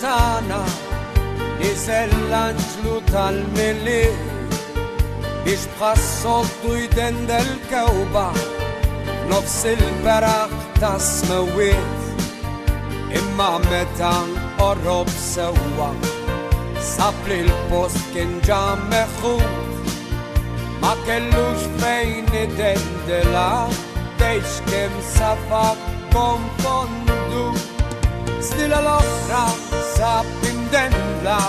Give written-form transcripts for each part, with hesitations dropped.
tana niżel l-anġlu tal-mili biex bħassoltu jdendel kewba nofs il-beraħ ta' smewiet imma meta nqorrob sewwa sab li l-post kien ġa meħħud ma kellux fejn idendela tgħix kemm safa konfondu stila l-oħra sab imdendla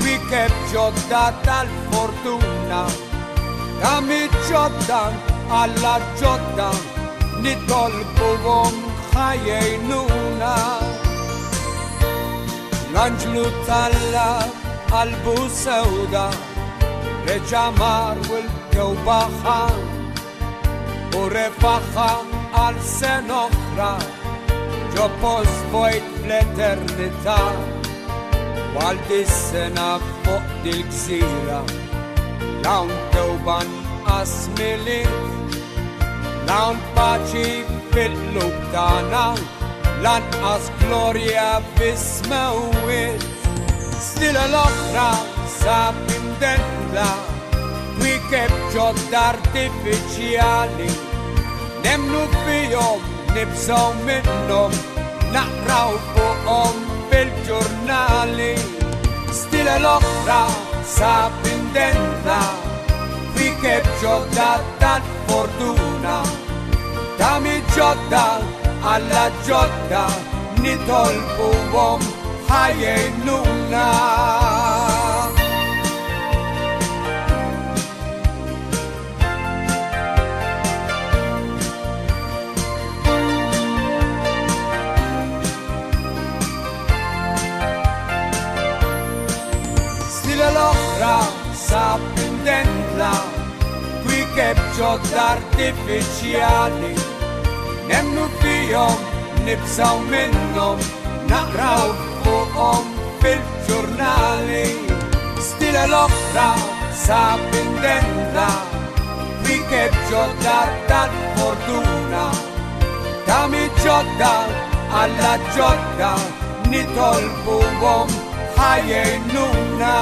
twikeb ġodda tal-fortuna kami ġodda alla ġodda nitolbuhom ħajjejnuna l-anġlu tal-qalbu sewda reġa' mar u l-kewba ħan u refaħħa għal sen oħra ġo post vojt fl-eternità għal dis-sena fuq dil-gżira dawn kewban asmilit dawn paċi fil-qlub tagħna lanqas glorja fis-smewwiet stila l-oħra sab imdendla twikeb ġodda artifiċjali nemmnu fihom nibżgħu minnhom naqraw fuqhom fil-ġurnali stila l-oħra sab imdendla twikeb ġodda tal-fortuna tami ġodda alla ġodda nitolbuhom ħajjejnuna l-oħra sab imdendla twikeb ġodda artifiċjali nemmnu fihom nibżgħu minnhom naqraw fuqhom fil-ġurnali stila l-oħra sab imdendla twikeb ġodda tal-fortuna tami ġodda alla ġodda nitolbuhom ħajjejnuna